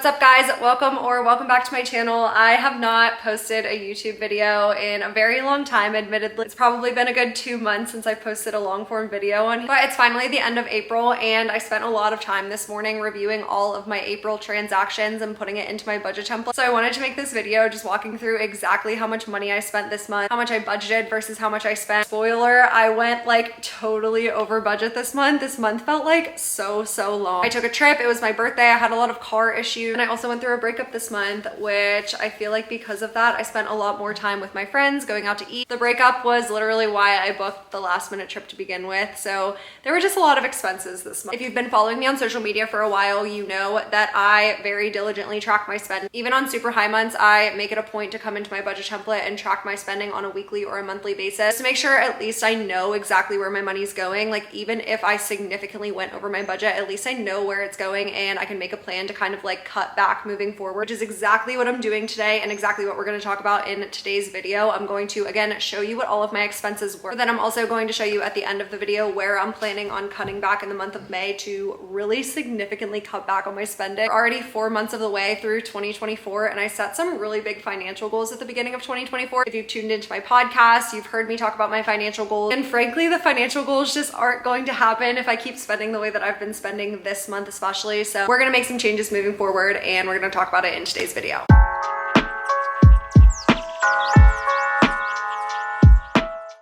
What's up guys, welcome back to my channel. I have not posted a YouTube video in a very long time, admittedly. It's probably been a good 2 months since I posted a long form video on here, but it's finally the end of April and I spent a lot of time this morning reviewing all of my April transactions and putting it into my budget template. So I wanted to make this video just walking through exactly how much money I spent this month, how much I budgeted versus how much I spent. Spoiler, I went like totally over budget this month. This month felt like so long. I took a trip, it was my birthday, I had a lot of car issues. And I also went through a breakup this month, which I feel like because of that, I spent a lot more time with my friends going out to eat. The breakup was literally why I booked the last minute trip to begin with. So there were just a lot of expenses this month. If you've been following me on social media for a while, you know that I very diligently track my spend. Even on super high months, I make it a point to come into my budget template and track my spending on a weekly or a monthly basis to make sure at least I know exactly where my money's going. Like even if I significantly went over my budget, at least I know where it's going and I can make a plan to kind of like cut back moving forward, which is exactly what I'm doing today and exactly what we're going to talk about in today's video. I'm going to again show you what all of my expenses were, but then I'm also going to show you at the end of the video where I'm planning on cutting back in the month of May to really significantly cut back on my spending. We're already 4 months of the way through 2024 and I set some really big financial goals at the beginning of 2024. If you've tuned into my podcast, you've heard me talk about my financial goals, and frankly the financial goals just aren't going to happen if I keep spending the way that I've been spending this month especially. So we're going to make some changes moving forward and we're going to talk about it in today's video.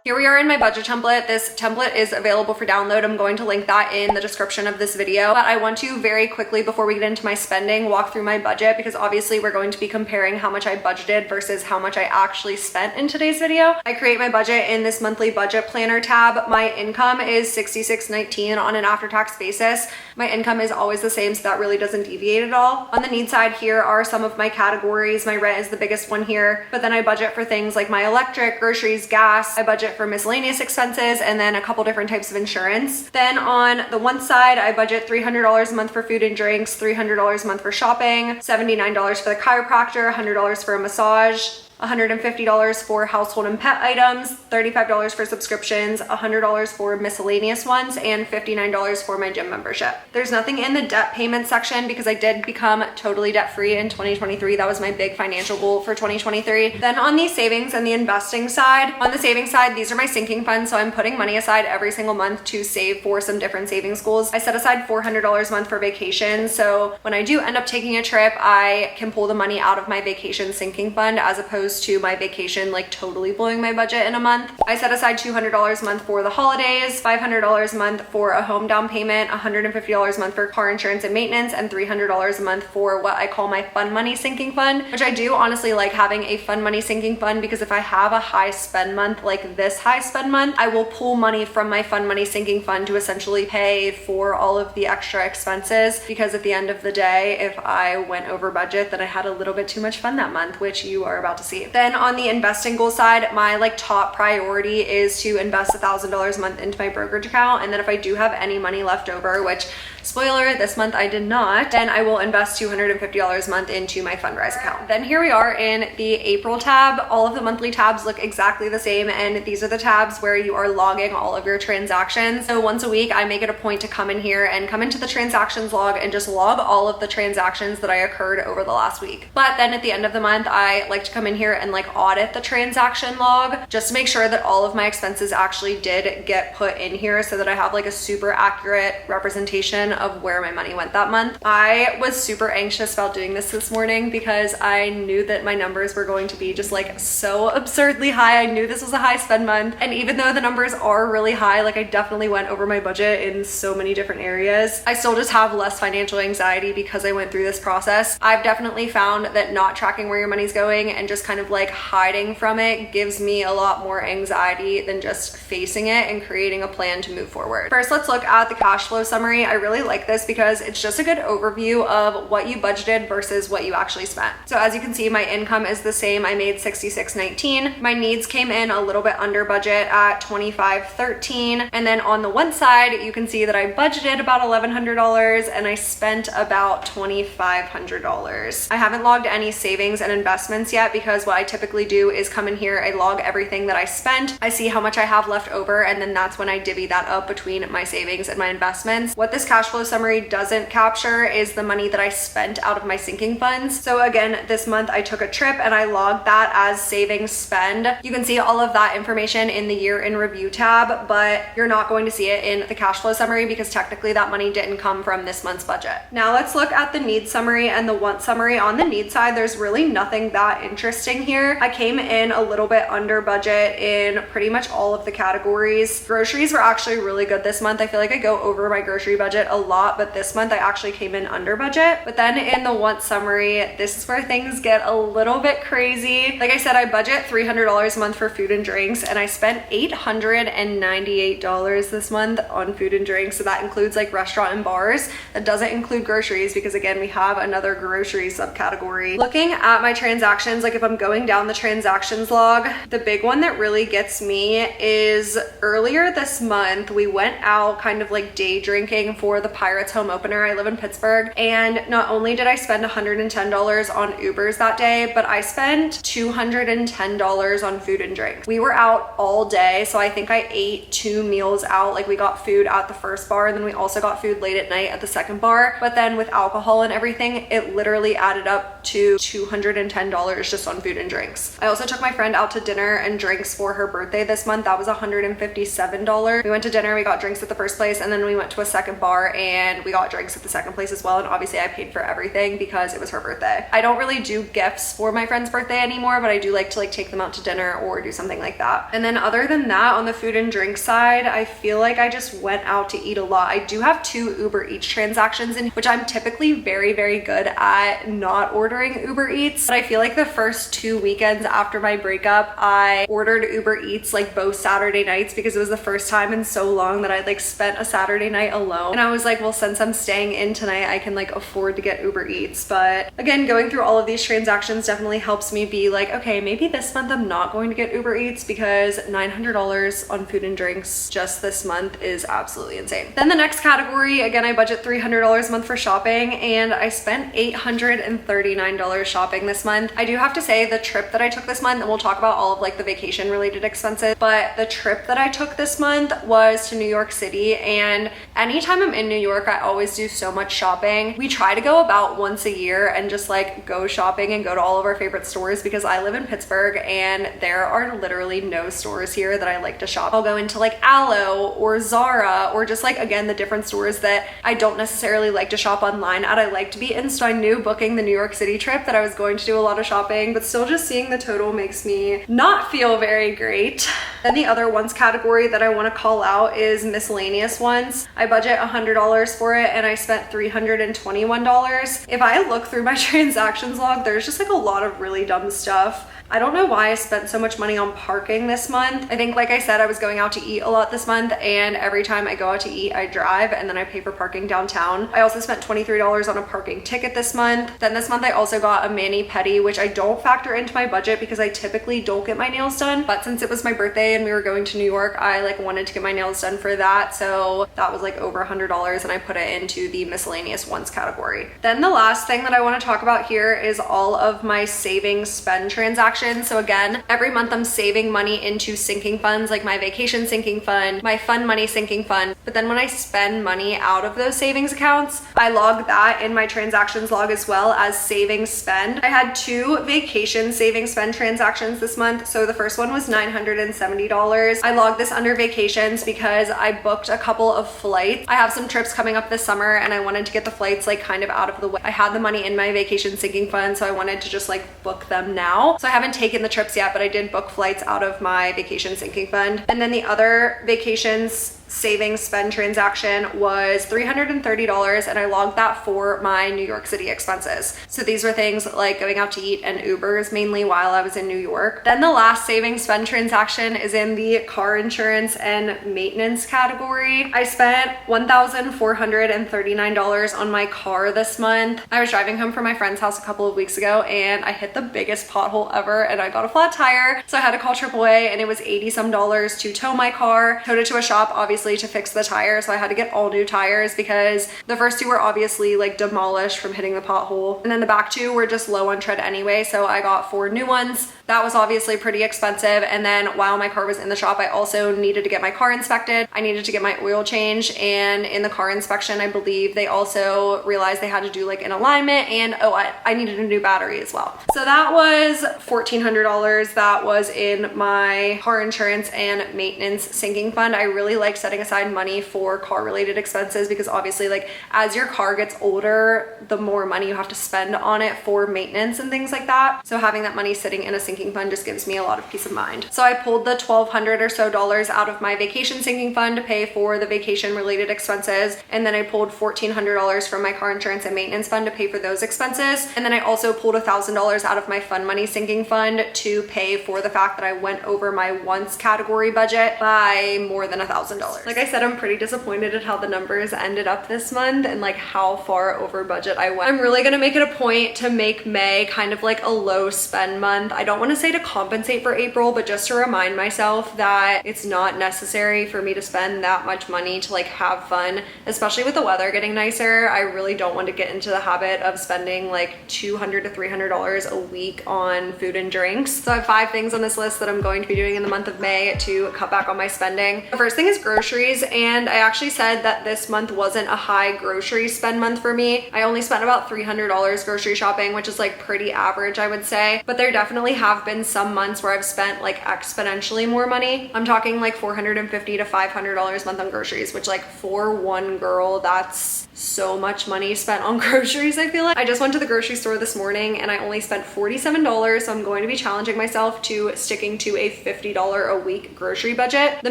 Here we are in my budget template. This template is available for download. I'm going to link that in the description of this video. But I want to very quickly, before we get into my spending, walk through my budget because obviously we're going to be comparing how much I budgeted versus how much I actually spent in today's video. I create my budget in this monthly budget planner tab. My income is $66.19 on an after-tax basis. My income is always the same, so that really doesn't deviate at all. On the need side, here are some of my categories. My rent is the biggest one here, but then I budget for things like my electric, groceries, gas. I budget for miscellaneous expenses and then a couple different types of insurance. Then on the one side, I budget $300 a month for food and drinks, $300 a month for shopping, $79 for the chiropractor, $100 for a massage, $150 for household and pet items, $35 for subscriptions, $100 for miscellaneous ones, and $59 for my gym membership. There's nothing in the debt payment section because I did become totally debt free in 2023. That was my big financial goal for 2023. Then on the savings and the investing side, on the savings side, these are my sinking funds. So I'm putting money aside every single month to save for some different savings goals. I set aside $400 a month for vacation. So when I do end up taking a trip, I can pull the money out of my vacation sinking fund as opposed to my vacation like totally blowing my budget in a month. I set aside $200 a month for the holidays, $500 a month for a home down payment, $150 a month for car insurance and maintenance, and $300 a month for what I call my fun money sinking fund, which I do honestly like having a fun money sinking fund because if I have a high spend month like this high spend month, I will pull money from my fun money sinking fund to essentially pay for all of the extra expenses because at the end of the day, if I went over budget, then I had a little bit too much fun that month, which you are about to see. Then on the investing goal side, my like top priority is to invest $1,000 a month into my brokerage account. And then if I do have any money left over, which spoiler, this month I did not, then I will invest $250 a month into my Fundrise account. Then here we are in the April tab. All of the monthly tabs look exactly the same. And these are the tabs where you are logging all of your transactions. So once a week, I make it a point to come in here and come into the transactions log and just log all of the transactions that I occurred over the last week. But then at the end of the month, I like to come in here and like audit the transaction log just to make sure that all of my expenses actually did get put in here so that I have like a super accurate representation of where my money went that month. I was super anxious about doing this morning because I knew that my numbers were going to be just like so absurdly high. I knew this was a high spend month. And even though the numbers are really high, like I definitely went over my budget in so many different areas, I still just have less financial anxiety because I went through this process. I've definitely found that not tracking where your money's going and just kind of like hiding from it gives me a lot more anxiety than just facing it and creating a plan to move forward. First, let's look at the cash flow summary. I really like this because it's just a good overview of what you budgeted versus what you actually spent. So as you can see, my income is the same. I made $66.19. My needs came in a little bit under budget at $25.13. And then on the one side, you can see that I budgeted about $1,100 and I spent about $2,500. I haven't logged any savings and investments yet because what I typically do is come in here, I log everything that I spent, I see how much I have left over, and then that's when I divvy that up between my savings and my investments. What this cash cash flow summary doesn't capture is the money that I spent out of my sinking funds. So again, this month I took a trip and I logged that as savings spend. You can see all of that information in the year in review tab, but you're not going to see it in the cash flow summary because technically that money didn't come from this month's budget. Now let's look at the need summary and the want summary. On the need side, there's really nothing that interesting here. I came in a little bit under budget in pretty much all of the categories. Groceries were actually really good this month. I feel like I go over my grocery budget a lot, but this month I actually came in under budget. But then in the want summary, this is where things get a little bit crazy. Like I said, I budget $300 a month for food and drinks, and I spent $898 this month on food and drinks. So that includes like restaurant and bars. That doesn't include groceries because again, we have another grocery subcategory. Looking at my transactions, like if I'm going down the transactions log, the big one that really gets me is earlier this month, we went out kind of like day drinking for the Pirates home opener. I live in Pittsburgh, and not only did I spend $110 on Ubers that day, but I spent $210 on food and drinks. We were out all day, so I think I ate 2 meals out. Like we got food at the first bar, and then we also got food late at night at the second bar. But then with alcohol and everything, it literally added up to $210 just on food and drinks. I also took my friend out to dinner and drinks for her birthday this month. That was $157. We went to dinner, we got drinks at the first place, and then we went to a second bar and we got drinks at the second place as well. And obviously I paid for everything because it was her birthday. I don't really do gifts for my friend's birthday anymore, but I do like to take them out to dinner or do something like that. And then other than that, on the food and drink side, I feel like I just went out to eat a lot. I do have 2 Uber Eats transactions in which I'm typically very, very good at not ordering Uber Eats. But I feel like the first 2 weekends after my breakup, I ordered Uber Eats like both Saturday nights because it was the first time in so long that I'd like spent a Saturday night alone. And I was like, well, since I'm staying in tonight, I can like afford to get Uber Eats. But again, going through all of these transactions definitely helps me be like, okay, maybe this month I'm not going to get Uber Eats because $900 on food and drinks just this month is absolutely insane. Then the next category, again, I budget $300 a month for shopping, and I spent $839 shopping this month. I do have to say the trip that I took this month, and we'll talk about all of like the vacation related expenses, but the trip that I took this month was to New York City, and anytime I'm in New York, I always do so much shopping. We try to go about once a year and just like go shopping and go to all of our favorite stores because I live in Pittsburgh and there are literally no stores here that I like to shop. I'll go into like Aloe or Zara or just like, again, the different stores that I don't necessarily like to shop online at. I like to be in, so I knew booking the New York City trip that I was going to do a lot of shopping, but still just seeing the total makes me not feel very great. Then the other ones category that I want to call out is miscellaneous ones. I budget $100 for it and I spent $321. If I look through my transactions log, there's just like a lot of really dumb stuff. I don't know why I spent so much money on parking this month. I think, like I said, I was going out to eat a lot this month, and every time I go out to eat, I drive and then I pay for parking downtown. I also spent $23 on a parking ticket this month. Then this month I also got a mani-pedi, which I don't factor into my budget because I typically don't get my nails done. But since it was my birthday and we were going to New York, I like wanted to get my nails done for that. So that was like over $100 and I put it into the miscellaneous ones category. Then the last thing that I want to talk about here is all of my savings spend transactions. So again, every month I'm saving money into sinking funds, like my vacation sinking fund, my fun money sinking fund. But then when I spend money out of those savings accounts, I log that in my transactions log as well as savings spend. I had 2 vacation savings spend transactions this month. So the first one was $970. I logged this under vacations because I booked a couple of flights. I have some trips coming up this summer and I wanted to get the flights like kind of out of the way. I had the money in my vacation sinking fund, so I wanted to just like book them now. So I haven't taken the trips yet, but I did book flights out of my vacation sinking fund. And then the other vacations savings spend transaction was $330, and I logged that for my New York City expenses. So these were things like going out to eat and Ubers mainly while I was in New York. Then the last savings spend transaction is in the car insurance and maintenance category. I spent $1,439 on my car this month. I was driving home from my friend's house a couple of weeks ago and I hit the biggest pothole ever and I got a flat tire. So I had to call AAA and it was $80 some to tow my car. Towed it to a shop, obviously, to fix the tire. So I had to get all new tires because the first 2 were obviously like demolished from hitting the pothole. And then the back 2 were just low on tread anyway. So I got 4 new ones. That was obviously pretty expensive. And then while my car was in the shop, I also needed to get my car inspected. I needed to get my oil change, and in the car inspection, I believe they also realized they had to do like an alignment, and I needed a new battery as well. So that was $1,400. That was in my car insurance and maintenance sinking fund. I really like setting aside money for car related expenses because obviously like as your car gets older, the more money you have to spend on it for maintenance and things like that. So having that money sitting in a sinking fund just gives me a lot of peace of mind. So I pulled the $1,200 or so out of my vacation sinking fund to pay for the vacation related expenses. And then I pulled $1,400 from my car insurance and maintenance fund to pay for those expenses. And then I also pulled $1,000 out of my fund money sinking fund to pay for the fact that I went over my wants category budget by more than $1,000. Like I said, I'm pretty disappointed at how the numbers ended up this month and like how far over budget I went. I'm really gonna make it a point to make May kind of like a low spend month. I don't want to say to compensate for April, but just to remind myself that it's not necessary for me to spend that much money to like have fun, especially with the weather getting nicer. I really don't want to get into the habit of spending like $200 to $300 a week on food and drinks. So I have 5 things on this list that I'm going to be doing in the month of May to cut back on my spending. The first thing is groceries, and I actually said that this month wasn't a high grocery spend month for me. I only spent about $300 grocery shopping, which is like pretty average, I would say, but there definitely have been some months where I've spent like exponentially more money. I'm talking like $450 to $500 a month on groceries, which like for one girl, that's so much money spent on groceries. I feel like I just went to the grocery store this morning and I only spent $47, so I'm going to be challenging myself to sticking to a $50 a week grocery budget. The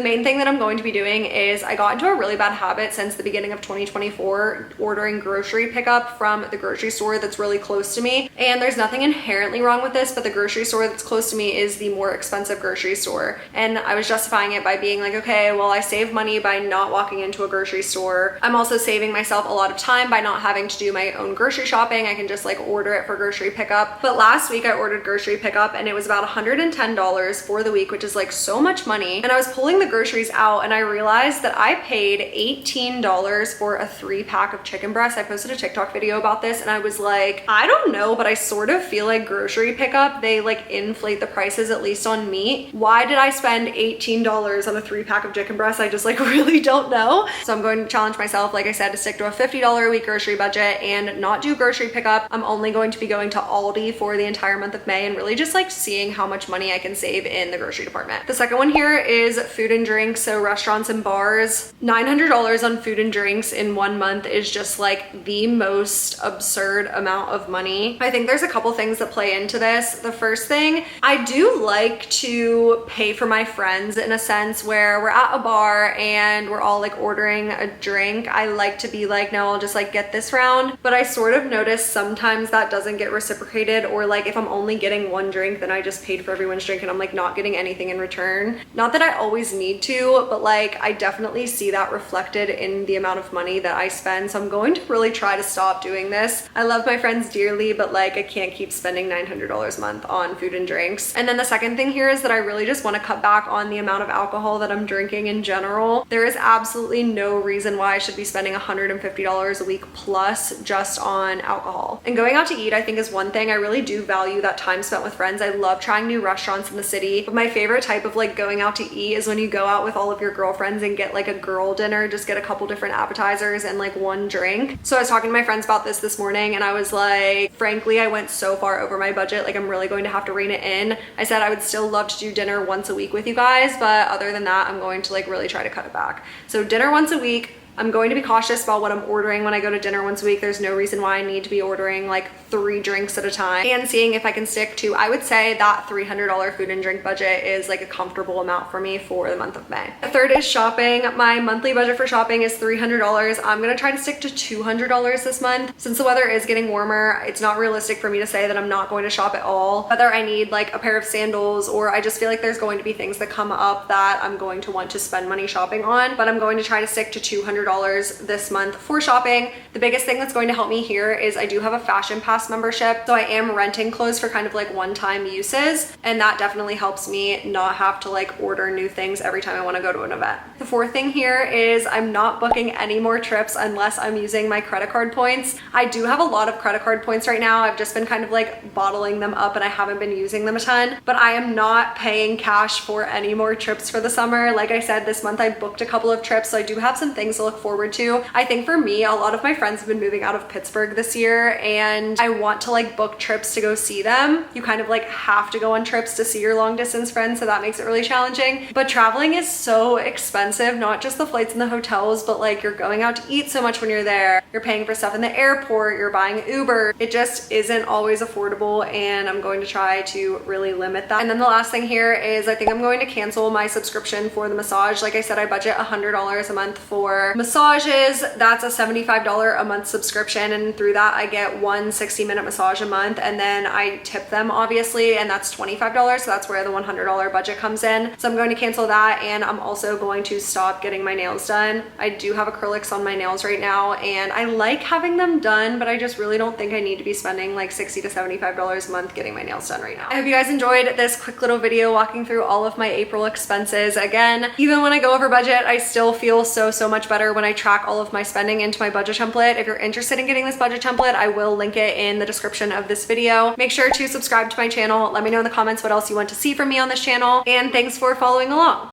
main thing that I'm going to be doing is I got into a really bad habit since the beginning of 2024 ordering grocery pickup from the grocery store that's really close to me, and there's nothing inherently wrong with this, but the grocery store that's close to me is the more expensive grocery store, and I was justifying it by being like, okay, well, I save money by not walking into a grocery store. I'm also saving myself a lot of time by not having to do my own grocery shopping. I can just like order it for grocery pickup. But last week I ordered grocery pickup and it was about $110 for the week, which is like so much money. And I was pulling the groceries out and I realized that I paid $18 for a 3-pack of chicken breasts. I posted a TikTok video about this and I was like, I don't know, but I sort of feel like grocery pickup, they like inflate the prices, at least on meat. Why did I spend $18 on a 3-pack of chicken breasts? I just like really don't know. So I'm going to challenge myself, like I said, to stick to a $50 a week grocery budget and not do grocery pickup. I'm only going to be going to Aldi for the entire month of May and really just like seeing how much money I can save in the grocery department. The second one here is food and drinks, so restaurants and bars. $900 on food and drinks in 1 month is just like the most absurd amount of money. I think there's a couple things that play into this. The first thing, I do like to pay for my friends in a sense where we're at a bar and we're all like ordering a drink. I like to be like, no, I'll just like get this round, but I sort of notice sometimes that doesn't get reciprocated, or like if I'm only getting one drink, then I just paid for everyone's drink and I'm like not getting anything in return. Not that I always need to, but like I definitely see that reflected in the amount of money that I spend. So I'm going to really try to stop doing this. I love my friends dearly, but like I can't keep spending $900 a month on food and drinks. And then the second thing here is that I really just want to cut back on the amount of alcohol that I'm drinking in general. There is absolutely no reason why I should be spending $150 a week plus just on alcohol. And going out to eat, I think, is one thing. I really do value that time spent with friends. I love trying new restaurants in the city, but my favorite type of like going out to eat is when you go out with all of your girlfriends and get like a girl dinner, just get a couple different appetizers and like one drink. So I was talking to my friends about this morning and I was like, frankly, I went so far over my budget, like I'm really going to have to rein it in. I said I would still love to do dinner once a week with you guys, but other than that, I'm going to like really try to cut it back. So dinner once a week. I'm going to be cautious about what I'm ordering when I go to dinner once a week. There's no reason why I need to be ordering like 3 drinks at a time, and seeing if I can stick to, I would say that $300 food and drink budget is like a comfortable amount for me for the month of May. The third is shopping. My monthly budget for shopping is $300. I'm gonna try to stick to $200 this month. Since the weather is getting warmer, it's not realistic for me to say that I'm not going to shop at all. Whether I need like a pair of sandals, or I just feel like there's going to be things that come up that I'm going to want to spend money shopping on, but I'm going to try to stick to $200 $100 this month for shopping. The biggest thing that's going to help me here is I do have a fashion pass membership, so I am renting clothes for kind of like one-time uses, and that definitely helps me not have to like order new things every time I want to go to an event. The fourth thing here is I'm not booking any more trips unless I'm using my credit card points. I do have a lot of credit card points right now. I've just been kind of like bottling them up and I haven't been using them a ton, but I am not paying cash for any more trips for the summer. Like I said, this month I booked a couple of trips, so I do have some things to look forward to. I think for me, a lot of my friends have been moving out of Pittsburgh this year and I want to like book trips to go see them. You kind of like have to go on trips to see your long distance friends, so that makes it really challenging. But traveling is so expensive, not just the flights and the hotels, but like you're going out to eat so much when you're there. You're paying for stuff in the airport, you're buying Uber. It just isn't always affordable, and I'm going to try to really limit that. And then the last thing here is I think I'm going to cancel my subscription for the massage. Like I said, I budget $100 a month for massages. That's a $75 a month subscription, and through that I get one 60-minute massage a month, and then I tip them obviously, and that's $25, so that's where the $100 budget comes in. So I'm going to cancel that, and I'm also going to stop getting my nails done. I do have acrylics on my nails right now, and I like having them done, but I just really don't think I need to be spending like $60 to $75 a month getting my nails done right now. I hope you guys enjoyed this quick little video walking through all of my April expenses. Again, even when I go over budget, I still feel so much better when I track all of my spending into my budget template. If you're interested in getting this budget template, I will link it in the description of this video. Make sure to subscribe to my channel. Let me know in the comments what else you want to see from me on this channel, and thanks for following along.